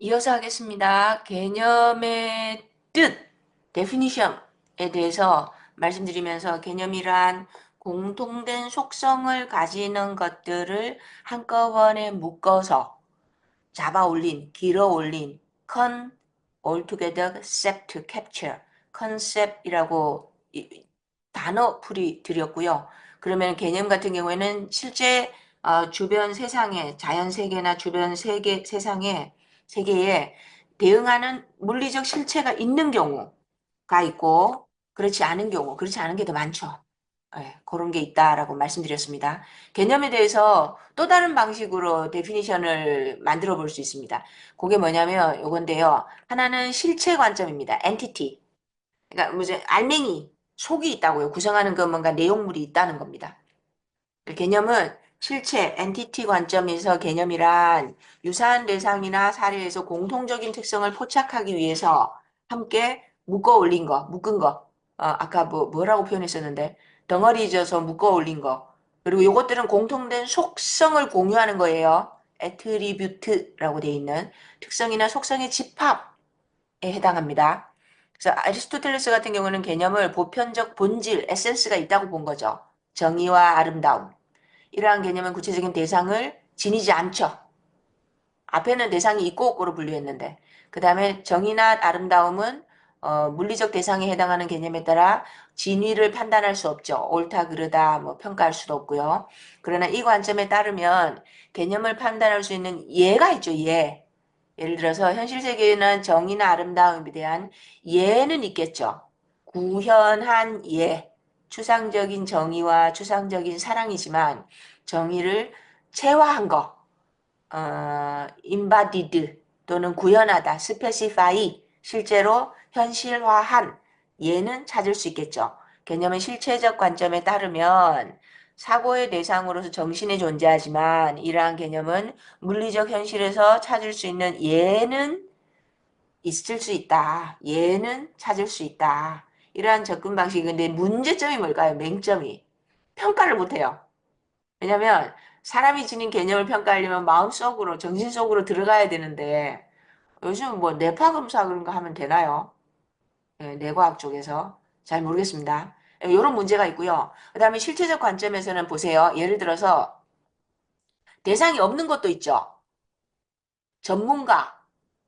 이어서 하겠습니다. 개념의 뜻, definition에 대해서 말씀드리면서 개념이란 공통된 속성을 가지는 것들을 한꺼번에 묶어서 잡아 올린, 길어 올린 altogether concept capture, concept이라고 단어풀이 드렸고요. 그러면 개념 같은 경우에는 실제 주변 세상에, 자연 세계나 주변 세계에 대응하는 물리적 실체가 있는 경우가 있고, 그렇지 않은 경우, 그렇지 않은 게 더 많죠. 예, 그런 게 있다라고 말씀드렸습니다. 개념에 대해서 또 다른 방식으로 데피니션을 만들어 볼 수 있습니다. 그게 뭐냐면 요건데요. 하나는 실체 관점입니다. 엔티티. 그러니까 무슨 알맹이, 속이 있다고요. 구성하는 그 뭔가 내용물이 있다는 겁니다. 개념은 실체, 엔티티 관점에서 개념이란 유사한 대상이나 사례에서 공통적인 특성을 포착하기 위해서 함께 묶어 올린 거, 묶은 거. 아까 뭐라고 표현했었는데, 덩어리 져서 묶어 올린 거. 그리고 요것들은 공통된 속성을 공유하는 거예요. 애트리뷰트라고 돼 있는 특성이나 속성의 집합에 해당합니다. 그래서 아리스토텔레스 같은 경우는 개념을 보편적 본질, 에센스가 있다고 본 거죠. 정의와 아름다움. 이러한 개념은 구체적인 대상을 지니지 않죠. 앞에는 대상이 있고 없고로 분류했는데 그 다음에 정의나 아름다움은 물리적 대상에 해당하는 개념에 따라 진위를 판단할 수 없죠. 옳다 그르다 뭐 평가할 수도 없고요. 그러나 이 관점에 따르면 개념을 판단할 수 있는 예가 있죠. 예. 예를 들어서 현실 세계에는 정의나 아름다움에 대한 예는 있겠죠. 구현한 예, 추상적인 정의와 추상적인 사랑이지만 정의를 체화한 거, embodied 또는 구현하다, specify, 실제로 현실화한 예는 찾을 수 있겠죠. 개념의 실체적 관점에 따르면 사고의 대상으로서 정신에 존재하지만 이러한 개념은 물리적 현실에서 찾을 수 있는 예는 있을 수 있다. 예는 찾을 수 있다. 이러한 접근 방식인데 문제점이 뭘까요? 맹점이. 평가를 못해요. 왜냐면 사람이 지닌 개념을 평가하려면 마음속으로, 정신속으로 들어가야 되는데 요즘 뭐 뇌파 검사 그런 거 하면 되나요? 네, 뇌과학 쪽에서. 잘 모르겠습니다. 이런 문제가 있고요. 그 다음에 실체적 관점에서는 보세요. 예를 들어서 대상이 없는 것도 있죠. 전문가,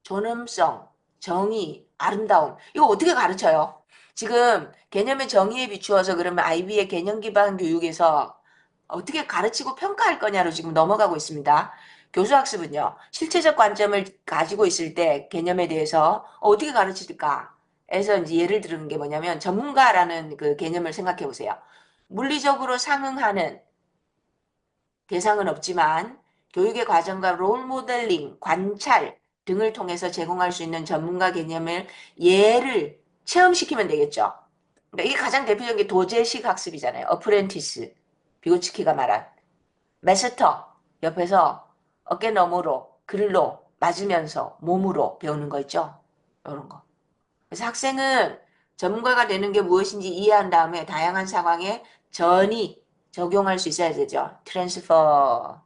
존엄성, 정의, 아름다움. 이거 어떻게 가르쳐요? 지금 개념의 정의에 비추어서 그러면 IB의 개념 기반 교육에서 어떻게 가르치고 평가할 거냐로 지금 넘어가고 있습니다. 교수학습은요, 실체적 관점을 가지고 있을 때 개념에 대해서 어떻게 가르칠까? 에서 이제 예를 들은 게 뭐냐면 전문가라는 그 개념을 생각해 보세요. 물리적으로 상응하는 대상은 없지만 교육의 과정과 롤 모델링, 관찰 등을 통해서 제공할 수 있는 전문가 개념을 예를 체험시키면 되겠죠. 그러니까 이게 가장 대표적인 게 도제식 학습이잖아요. 어프렌티스, 비고치키가 말한. 마스터, 옆에서 어깨 너머로, 글로, 맞으면서, 몸으로 배우는 거 있죠. 이런 거. 그래서 학생은 전문가가 되는 게 무엇인지 이해한 다음에 다양한 상황에 전이 적용할 수 있어야 되죠. 트랜스퍼.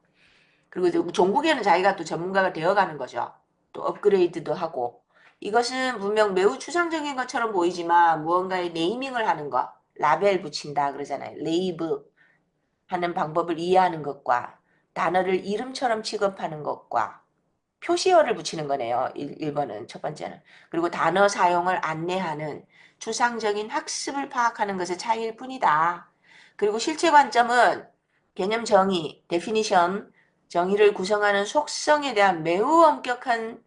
그리고 종국에는 자기가 또 전문가가 되어가는 거죠. 또 업그레이드도 하고. 이것은 분명 매우 추상적인 것처럼 보이지만 무언가의 네이밍을 하는 것, 라벨 붙인다 그러잖아요. 레이브 하는 방법을 이해하는 것과 단어를 이름처럼 취급하는 것과 표시어를 붙이는 거네요. 1번은 첫 번째는. 그리고 단어 사용을 안내하는 추상적인 학습을 파악하는 것의 차이일 뿐이다. 그리고 실체 관점은 개념 정의, definition, 정의를 구성하는 속성에 대한 매우 엄격한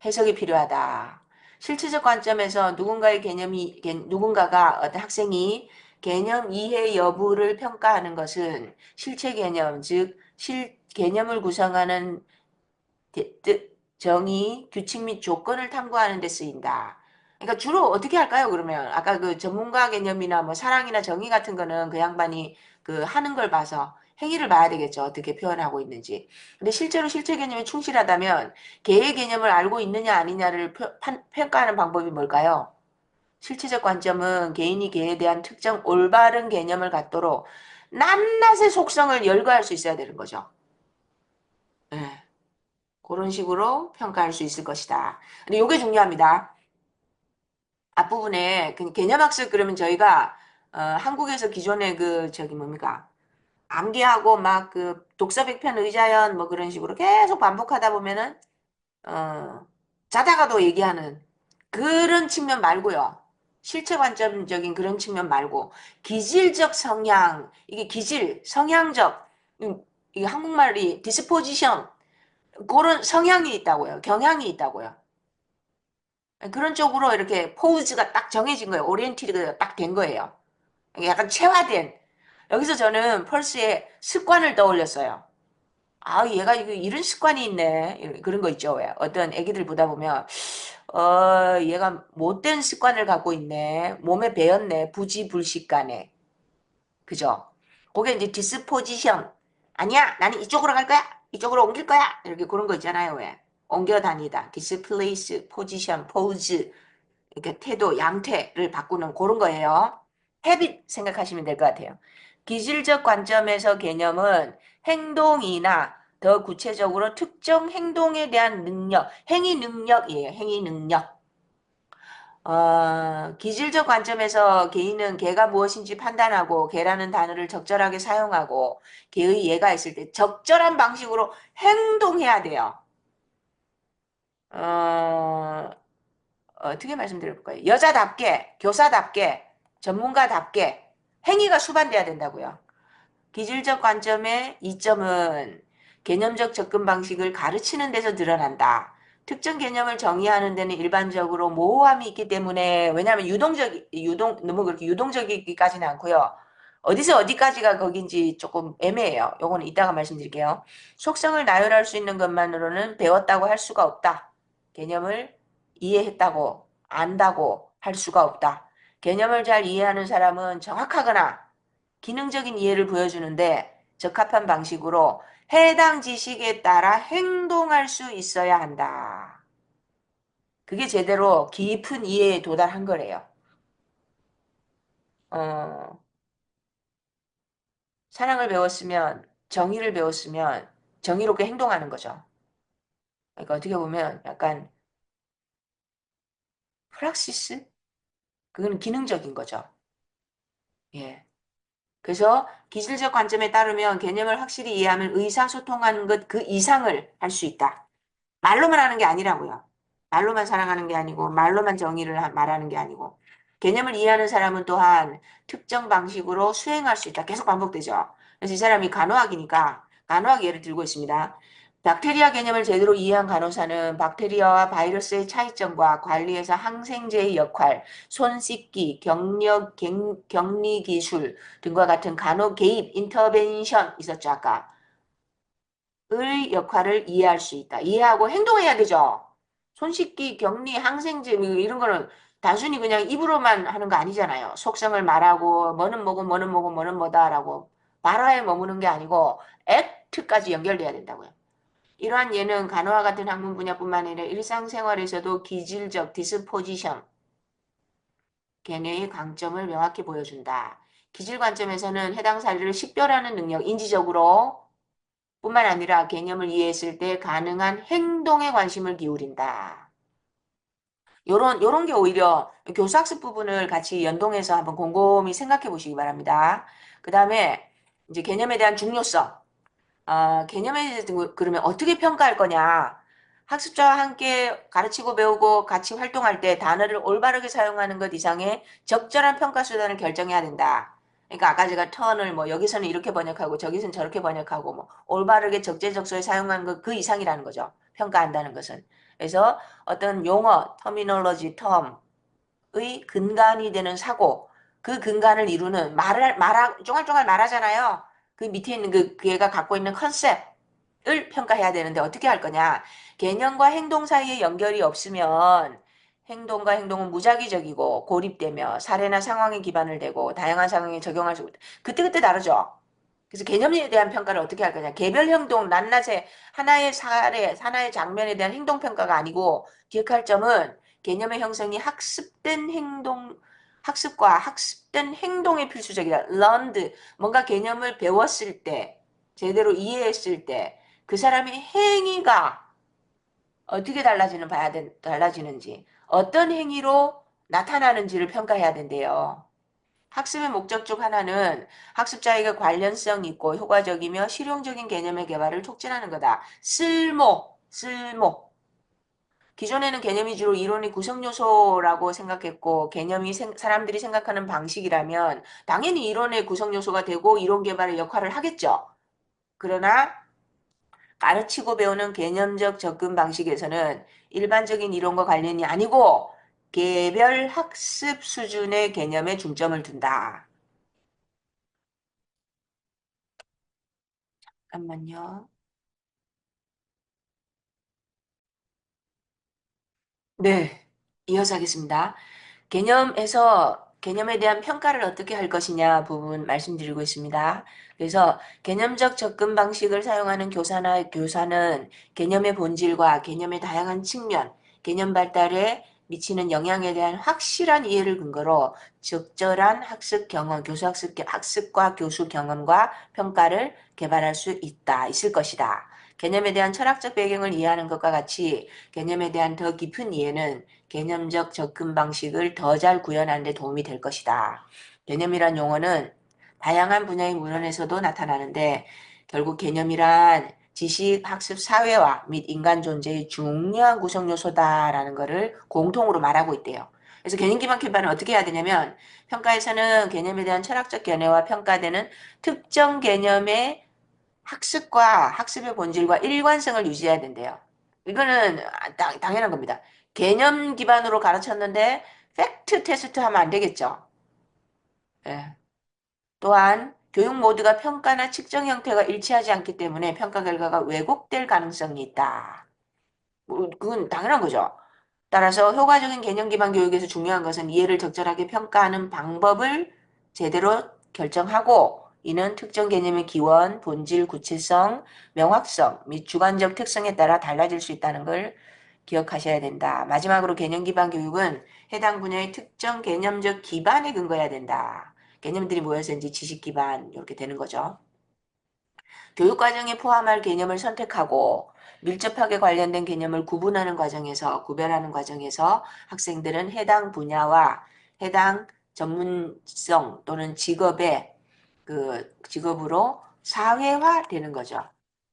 해석이 필요하다. 실체적 관점에서 누군가가 어떤 학생이 개념 이해 여부를 평가하는 것은 실체 개념, 즉 개념을 구성하는 정의, 규칙 및 조건을 탐구하는 데 쓰인다. 그러니까 주로 어떻게 할까요? 그러면 아까 그 전문가 개념이나 뭐 사랑이나 정의 같은 거는 그 양반이 그 하는 걸 봐서 행위를 봐야 되겠죠. 어떻게 표현하고 있는지. 근데 실제로 실체 개념에 충실하다면 개의 개념을 알고 있느냐 아니냐를 평가하는 방법이 뭘까요? 실체적 관점은 개인이 개에 대한 특정 올바른 개념을 갖도록 낱낱의 속성을 열거할 수 있어야 되는 거죠. 예. 그런 식으로 평가할 수 있을 것이다. 근데 요게 중요합니다. 앞부분에 그 개념학습 그러면 저희가 한국에서 기존에 그 저기 뭡니까? 암기하고 막 그 독서백편 의자연 뭐 그런 식으로 계속 반복하다 보면은 자다가도 얘기하는 그런 측면 말고요. 실체 관점적인 그런 측면 말고 기질적 성향, 이게 기질, 성향적, 이게 한국말이 디스포지션 그런 성향이 있다고요. 경향이 있다고요. 그런 쪽으로 이렇게 포즈가 딱 정해진 거예요. 오리엔티드가 딱 된 거예요. 약간 체화된. 여기서 저는 펄스의 습관을 떠올렸어요. 아, 얘가 이런 습관이 있네. 그런 거 있죠. 왜? 어떤 애기들 보다 보면, 얘가 못된 습관을 갖고 있네. 몸에 배었네. 부지불식간에. 그죠? 그게 이제 디스포지션. 아니야, 나는 이쪽으로 갈 거야. 이쪽으로 옮길 거야. 이렇게 그런 거 있잖아요. 왜? 옮겨 다니다. 디스플레이스, 포지션, 포즈. 이렇게 태도, 양태를 바꾸는 그런 거예요. 헤빗 생각하시면 될 것 같아요. 기질적 관점에서 개념은 행동이나 더 구체적으로 특정 행동에 대한 능력, 행위 능력이에요. 행위 능력. 기질적 관점에서 개인은 개가 무엇인지 판단하고 개라는 단어를 적절하게 사용하고 개의 예가 있을 때 적절한 방식으로 행동해야 돼요. 어, 어떻게 말씀드려볼까요? 여자답게, 교사답게, 전문가답게 행위가 수반돼야 된다고요. 기질적 관점의 이점은 개념적 접근 방식을 가르치는 데서 드러난다. 특정 개념을 정의하는 데는 일반적으로 모호함이 있기 때문에 왜냐하면 너무 그렇게 유동적이기까지는 않고요. 어디서 어디까지가 거긴지 조금 애매해요. 요거는 이따가 말씀드릴게요. 속성을 나열할 수 있는 것만으로는 배웠다고 할 수가 없다. 개념을 이해했다고 안다고 할 수가 없다. 개념을 잘 이해하는 사람은 정확하거나 기능적인 이해를 보여주는데 적합한 방식으로 해당 지식에 따라 행동할 수 있어야 한다. 그게 제대로 깊은 이해에 도달한 거래요. 어, 사랑을 배웠으면, 정의를 배웠으면 정의롭게 행동하는 거죠. 그러니까 어떻게 보면 약간 프락시스? 그건 기능적인 거죠. 예. 그래서 기술적 관점에 따르면 개념을 확실히 이해하면 의사소통하는 것 그 이상을 할 수 있다. 말로만 하는 게 아니라고요. 말로만 사랑하는 게 아니고 말로만 정의를 말하는 게 아니고 개념을 이해하는 사람은 또한 특정 방식으로 수행할 수 있다. 계속 반복되죠. 그래서 이 사람이 간호학이니까 간호학 예를 들고 있습니다. 박테리아 개념을 제대로 이해한 간호사는 박테리아와 바이러스의 차이점과 관리에서 항생제의 역할, 손 씻기, 격리 기술 등과 같은 간호 개입, 인터벤션 있었죠, 아까. 의 역할을 이해할 수 있다. 이해하고 행동해야 되죠. 손 씻기, 격리, 항생제 뭐 이런 거는 단순히 그냥 입으로만 하는 거 아니잖아요. 속성을 말하고 뭐는 뭐고 뭐는 뭐고 뭐는 뭐다라고 말화에 머무는 게 아니고 액트까지 연결돼야 된다고요. 이러한 예는 간호와 같은 학문 분야뿐만 아니라 일상생활에서도 기질적 디스포지션, 걔네의 강점을 명확히 보여준다. 기질 관점에서는 해당 사례를 식별하는 능력, 인지적으로 뿐만 아니라 개념을 이해했을 때 가능한 행동에 관심을 기울인다. 요런 게 오히려 교수학습 부분을 같이 연동해서 한번 곰곰이 생각해 보시기 바랍니다. 그 다음에 이제 개념에 대한 중요성. 개념에 대해서 그러면 어떻게 평가할 거냐. 학습자와 함께 가르치고 배우고 같이 활동할 때 단어를 올바르게 사용하는 것 이상의 적절한 평가 수단을 결정해야 된다. 그러니까 아까 제가 턴을 뭐 여기서는 이렇게 번역하고 저기서는 저렇게 번역하고 뭐 올바르게 적재적소에 사용하는 것 그 이상이라는 거죠. 평가한다는 것은. 그래서 어떤 용어, 터미놀로지, 텀의 근간이 되는 사고, 그 근간을 이루는 쫑알쫑알 말하잖아요. 그 밑에 있는 그 얘가 갖고 있는 컨셉을 평가해야 되는데 어떻게 할 거냐. 개념과 행동 사이에 연결이 없으면 행동과 행동은 무작위적이고 고립되며 사례나 상황에 기반을 대고 다양한 상황에 적용할 수 있다. 그때그때 다르죠. 그래서 개념에 대한 평가를 어떻게 할 거냐. 개별 행동, 낱낱의 하나의 사례, 하나의 장면에 대한 행동 평가가 아니고 기억할 점은 개념의 형성이 학습과 학습된 행동에 필수적이다. learned, 뭔가 개념을 배웠을 때, 제대로 이해했을 때, 그 사람의 행위가 어떻게 달라지는지, 어떤 행위로 나타나는지를 평가해야 된대요. 학습의 목적 중 하나는 학습자에게 관련성 있고 효과적이며 실용적인 개념의 개발을 촉진하는 거다. 쓸모. 기존에는 개념이 주로 이론의 구성 요소라고 생각했고 개념이 사람들이 생각하는 방식이라면 당연히 이론의 구성 요소가 되고 이론 개발의 역할을 하겠죠. 그러나 가르치고 배우는 개념적 접근 방식에서는 일반적인 이론과 관련이 아니고 개별 학습 수준의 개념에 중점을 둔다. 잠깐만요. 네, 이어서 하겠습니다. 개념에 대한 평가를 어떻게 할 것이냐 부분 말씀드리고 있습니다. 그래서 개념적 접근 방식을 사용하는 교사는 개념의 본질과 개념의 다양한 측면, 개념 발달에 미치는 영향에 대한 확실한 이해를 근거로 적절한 학습과 교수 경험과 평가를 개발할 수 있을 것이다. 개념에 대한 철학적 배경을 이해하는 것과 같이 개념에 대한 더 깊은 이해는 개념적 접근 방식을 더 잘 구현하는 데 도움이 될 것이다. 개념이란 용어는 다양한 분야의 문헌에서도 나타나는데 결국 개념이란 지식, 학습, 사회화 및 인간 존재의 중요한 구성 요소다라는 것을 공통으로 말하고 있대요. 그래서 개념 기반 개발은 어떻게 해야 되냐면 평가에서는 개념에 대한 철학적 견해와 평가되는 특정 개념의 학습의 본질과 일관성을 유지해야 된대요. 이거는 당연한 겁니다. 개념 기반으로 가르쳤는데 팩트 테스트 하면 안 되겠죠. 예. 또한 교육 모두가 평가나 측정 형태가 일치하지 않기 때문에 평가 결과가 왜곡될 가능성이 있다. 그건 당연한 거죠. 따라서 효과적인 개념 기반 교육에서 중요한 것은 이해를 적절하게 평가하는 방법을 제대로 결정하고 이는 특정 개념의 기원, 본질, 구체성, 명확성 및 주관적 특성에 따라 달라질 수 있다는 걸 기억하셔야 된다. 마지막으로 개념 기반 교육은 해당 분야의 특정 개념적 기반에 근거해야 된다. 개념들이 모여서 이제 지식 기반 이렇게 되는 거죠. 교육 과정에 포함할 개념을 선택하고 밀접하게 관련된 개념을 구별하는 과정에서 학생들은 해당 분야와 해당 전문성 또는 직업으로 사회화되는 거죠.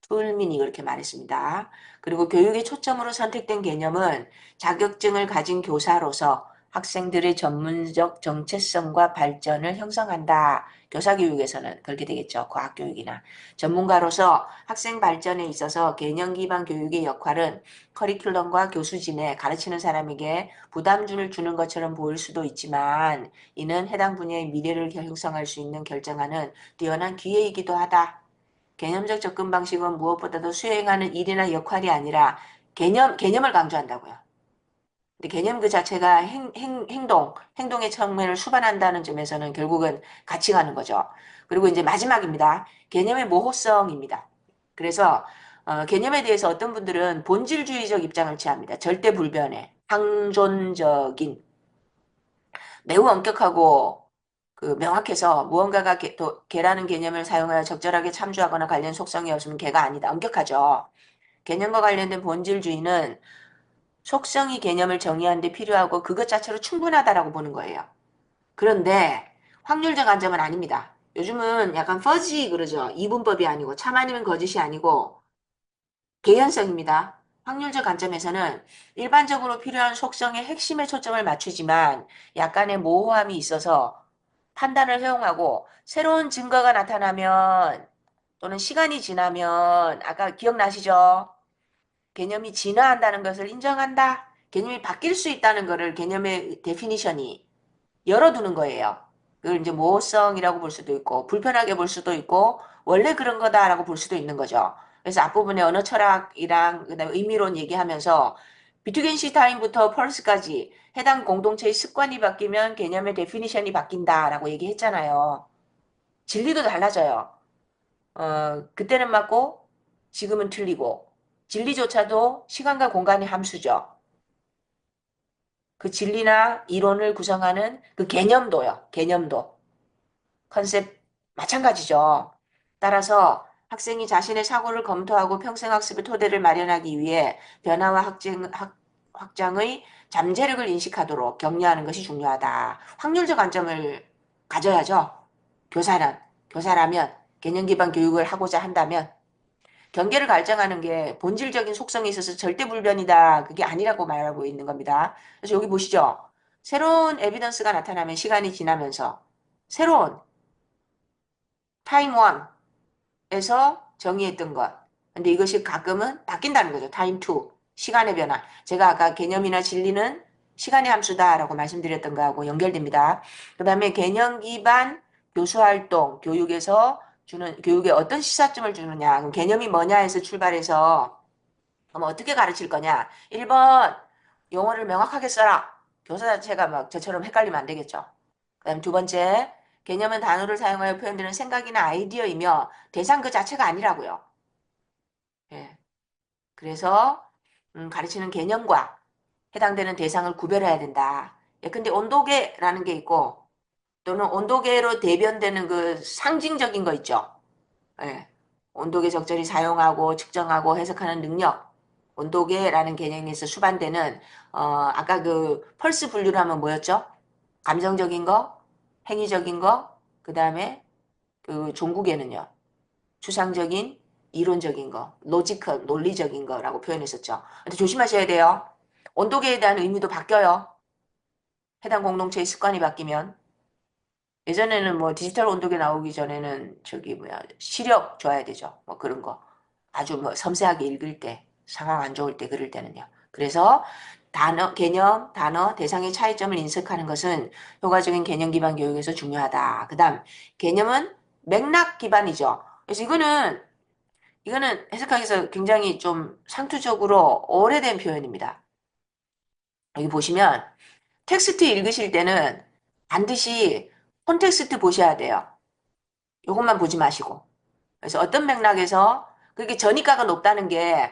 툴민이 그렇게 말했습니다. 그리고 교육의 초점으로 선택된 개념은 자격증을 가진 교사로서 학생들의 전문적 정체성과 발전을 형성한다. 교사교육에서는 그렇게 되겠죠. 과학교육이나. 전문가로서 학생 발전에 있어서 개념 기반 교육의 역할은 커리큘럼과 교수진에 가르치는 사람에게 부담을 주는 것처럼 보일 수도 있지만 이는 해당 분야의 미래를 형성할 수 있는 결정하는 뛰어난 기회이기도 하다. 개념적 접근 방식은 무엇보다도 수행하는 일이나 역할이 아니라 개념을 강조한다고요. 근데 개념 그 자체가 행동의 측면을 수반한다는 점에서는 결국은 같이 가는 거죠. 그리고 이제 마지막입니다. 개념의 모호성입니다. 그래서 개념에 대해서 어떤 분들은 본질주의적 입장을 취합니다. 절대 불변의, 항존적인, 매우 엄격하고 명확해서 무언가가 개라는 개념을 사용하여 적절하게 참조하거나 관련 속성이 없으면 개가 아니다. 엄격하죠. 개념과 관련된 본질주의는 속성이 개념을 정의하는 데 필요하고 그것 자체로 충분하다라고 보는 거예요. 그런데 확률적 관점은 아닙니다. 요즘은 약간 퍼지 그러죠. 이분법이 아니고 참 아니면 거짓이 아니고 개연성입니다. 확률적 관점에서는 일반적으로 필요한 속성의 핵심에 초점을 맞추지만 약간의 모호함이 있어서 판단을 허용하고 새로운 증거가 나타나면 또는 시간이 지나면 아까 기억나시죠? 개념이 진화한다는 것을 인정한다. 개념이 바뀔 수 있다는 것을 개념의 데피니션이 열어두는 거예요. 그걸 이제 모호성이라고 볼 수도 있고 불편하게 볼 수도 있고 원래 그런 거다라고 볼 수도 있는 거죠. 그래서 앞부분에 언어 철학이랑 그다음에 의미론 얘기하면서 비트겐슈타인부터 펄스까지 해당 공동체의 습관이 바뀌면 개념의 데피니션이 바뀐다라고 얘기했잖아요. 진리도 달라져요. 그때는 맞고 지금은 틀리고 진리조차도 시간과 공간의 함수죠. 그 진리나 이론을 구성하는 그 개념도 컨셉 마찬가지죠. 따라서 학생이 자신의 사고를 검토하고 평생학습의 토대를 마련하기 위해 변화와 확장의 잠재력을 인식하도록 격려하는 것이 중요하다. 확률적 관점을 가져야죠. 교사라면 개념 기반 교육을 하고자 한다면 경계를 갈증하는 게 본질적인 속성에 있어서 절대 불변이다. 그게 아니라고 말하고 있는 겁니다. 그래서 여기 보시죠. 새로운 에비던스가 나타나면 시간이 지나면서 새로운 타임 1에서 정의했던 것. 근데 이것이 가끔은 바뀐다는 거죠. 타임 2, 시간의 변화. 제가 아까 개념이나 진리는 시간의 함수다라고 말씀드렸던 거하고 연결됩니다. 그 다음에 개념 기반 교수활동, 교육에 어떤 시사점을 주느냐. 그럼 개념이 뭐냐에서 출발해서 그럼 어떻게 가르칠 거냐. 1번 용어를 명확하게 써라. 교사 자체가 막 저처럼 헷갈리면 안 되겠죠. 그 다음 두 번째, 개념은 단어를 사용하여 표현되는 생각이나 아이디어이며 대상 그 자체가 아니라고요. 예. 그래서 가르치는 개념과 해당되는 대상을 구별해야 된다. 예, 근데 온도계라는 게 있고 또는 온도계로 대변되는 그 상징적인 거 있죠. 예. 온도계 적절히 사용하고 측정하고 해석하는 능력. 온도계라는 개념에서 수반되는 아까 그 펄스 분류를 하면 뭐였죠? 감정적인 거, 행위적인 거, 그 다음에 그 종국에는요. 추상적인, 이론적인 거, 로지컬, 논리적인 거라고 표현했었죠. 근데 조심하셔야 돼요. 온도계에 대한 의미도 바뀌어요. 해당 공동체의 습관이 바뀌면. 예전에는 뭐 디지털 온도계 나오기 전에는 저기 뭐야 시력 줘야 되죠. 뭐 그런 거. 아주 뭐 섬세하게 읽을 때, 상황 안 좋을 때 그럴 때는요. 그래서 개념, 단어, 대상의 차이점을 인식하는 것은 효과적인 개념 기반 교육에서 중요하다. 그 다음, 개념은 맥락 기반이죠. 그래서 이거는 해석하기 위해서 굉장히 좀 상투적으로 오래된 표현입니다. 여기 보시면 텍스트 읽으실 때는 반드시 콘텍스트 보셔야 돼요. 이것만 보지 마시고. 그래서 어떤 맥락에서 그렇게 전이가가 높다는 게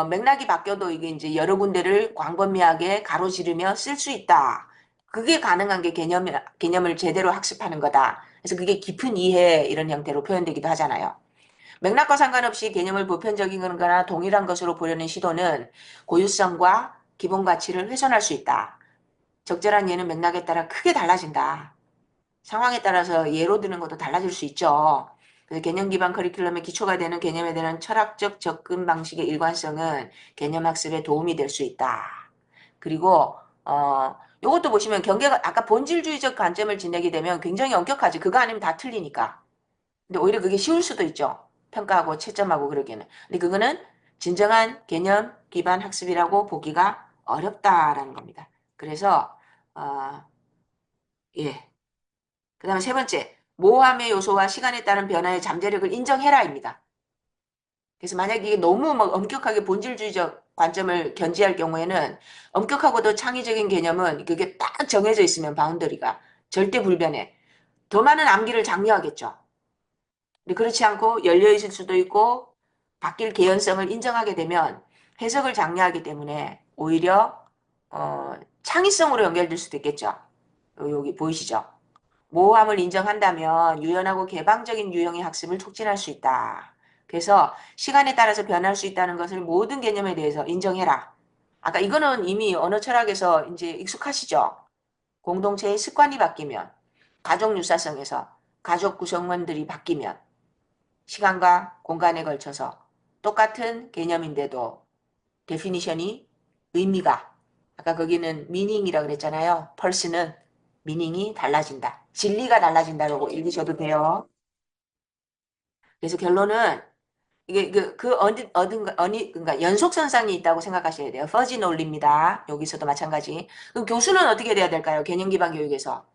맥락이 바뀌어도 이게 이제 여러 군데를 광범위하게 가로지르며 쓸 수 있다. 그게 가능한 게 개념을 제대로 학습하는 거다. 그래서 그게 깊은 이해 이런 형태로 표현되기도 하잖아요. 맥락과 상관없이 개념을 보편적인 거나 동일한 것으로 보려는 시도는 고유성과 기본 가치를 훼손할 수 있다. 적절한 예는 맥락에 따라 크게 달라진다. 상황에 따라서 예로 드는 것도 달라질 수 있죠. 그래서 개념 기반 커리큘럼의 기초가 되는 개념에 대한 철학적 접근 방식의 일관성은 개념 학습에 도움이 될 수 있다. 그리고 요것도 보시면 경계가 아까 본질주의적 관점을 지내게 되면 굉장히 엄격하지. 그거 아니면 다 틀리니까. 근데 오히려 그게 쉬울 수도 있죠. 평가하고 채점하고 그러기는. 근데 그거는 진정한 개념 기반 학습이라고 보기가 어렵다라는 겁니다. 그래서 예. 그 다음에 세 번째, 모호함의 요소와 시간에 따른 변화의 잠재력을 인정해라입니다. 그래서 만약에 이게 너무 막 엄격하게 본질주의적 관점을 견지할 경우에는 엄격하고도 창의적인 개념은 그게 딱 정해져 있으면 바운더리가 절대 불변해. 더 많은 암기를 장려하겠죠. 근데 그렇지 않고 열려 있을 수도 있고 바뀔 개연성을 인정하게 되면 해석을 장려하기 때문에 오히려 창의성으로 연결될 수도 있겠죠. 여기 보이시죠? 모호함을 인정한다면 유연하고 개방적인 유형의 학습을 촉진할 수 있다. 그래서 시간에 따라서 변할 수 있다는 것을 모든 개념에 대해서 인정해라. 아까 이거는 이미 언어 철학에서 이제 익숙하시죠? 공동체의 습관이 바뀌면, 가족 유사성에서 가족 구성원들이 바뀌면, 시간과 공간에 걸쳐서 똑같은 개념인데도 데피니션이 의미가 아까 거기는 미닝이라고 그랬잖아요. 펄스는 미닝이 달라진다. 진리가 달라진다라고 읽으셔도 돼요. 그래서 결론은 이게 그러니까 연속선상이 있다고 생각하셔야 돼요. 퍼지 논리입니다. 여기서도 마찬가지. 그럼 교수는 어떻게 돼야 될까요? 개념 기반 교육에서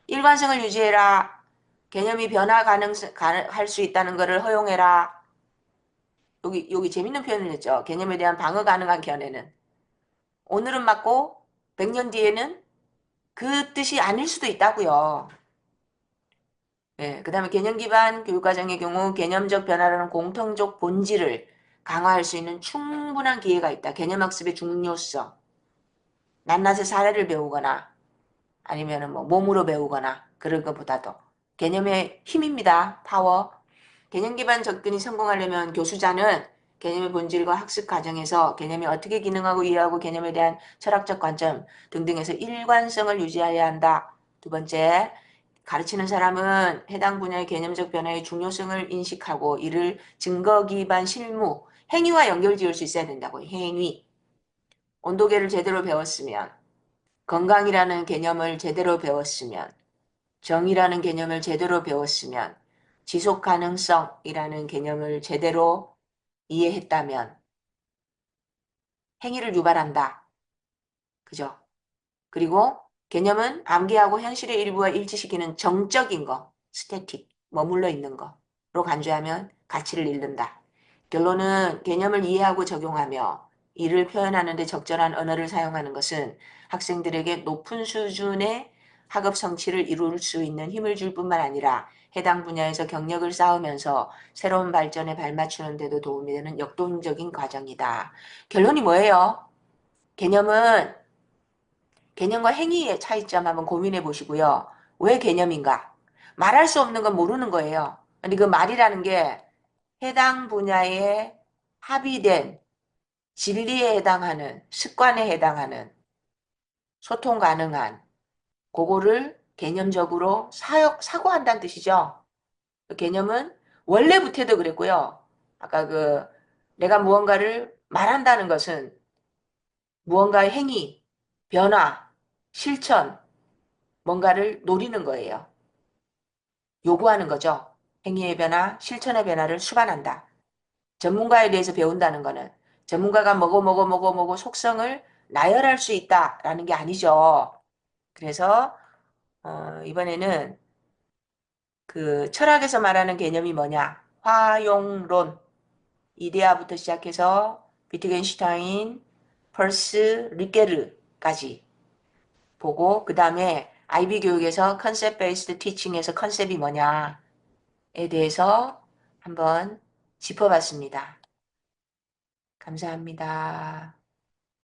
일관성을 유지해라. 개념이 할 수 있다는 것을 허용해라. 여기 재밌는 표현을 했죠. 개념에 대한 방어 가능한 견해는 오늘은 맞고 100년 뒤에는 그 뜻이 아닐 수도 있다고요. 예, 그 다음에 개념 기반 교육과정의 경우 개념적 변화라는 공통적 본질을 강화할 수 있는 충분한 기회가 있다. 개념학습의 중요성. 낱낱의 사례를 배우거나 아니면 뭐 몸으로 배우거나 그런 것보다도 개념의 힘입니다. 파워. 개념 기반 접근이 성공하려면 교수자는 개념의 본질과 학습 과정에서 개념이 어떻게 기능하고 이해하고 개념에 대한 철학적 관점 등등에서 일관성을 유지해야 한다. 두 번째, 가르치는 사람은 해당 분야의 개념적 변화의 중요성을 인식하고 이를 증거 기반 실무, 행위와 연결 지을 수 있어야 된다고. 행위. 온도계를 제대로 배웠으면, 건강이라는 개념을 제대로 배웠으면, 정의라는 개념을 제대로 배웠으면, 지속 가능성이라는 개념을 제대로 이해했다면 행위를 유발한다. 그죠? 그리고 개념은 암기하고 현실의 일부와 일치시키는 정적인 거, 스태틱, 머물러 있는 거로 간주하면 가치를 잃는다. 결론은 개념을 이해하고 적용하며 이를 표현하는 데 적절한 언어를 사용하는 것은 학생들에게 높은 수준의 학업 성취를 이룰 수 있는 힘을 줄 뿐만 아니라 해당 분야에서 경력을 쌓으면서 새로운 발전에 발맞추는 데도 도움이 되는 역동적인 과정이다. 결론이 뭐예요? 개념은 개념과 행위의 차이점 한번 고민해 보시고요. 왜 개념인가? 말할 수 없는 건 모르는 거예요. 근데 그 말이라는 게 해당 분야에 합의된 진리에 해당하는, 습관에 해당하는, 소통 가능한, 그거를 개념적으로 사고한다는 뜻이죠. 그 개념은 원래부터도 그랬고요. 아까 내가 무언가를 말한다는 것은 무언가의 행위, 변화, 실천, 뭔가를 노리는 거예요. 요구하는 거죠. 행위의 변화, 실천의 변화를 수반한다. 전문가에 대해서 배운다는 거는 전문가가 뭐고 속성을 나열할 수 있다라는 게 아니죠. 그래서 이번에는 그 철학에서 말하는 개념이 뭐냐? 화용론, 이데아부터 시작해서 비트겐슈타인, 펄스, 리게르까지 보고 그 다음에 IB 교육에서 컨셉 베이스드 티칭에서 컨셉이 뭐냐에 대해서 한번 짚어봤습니다. 감사합니다.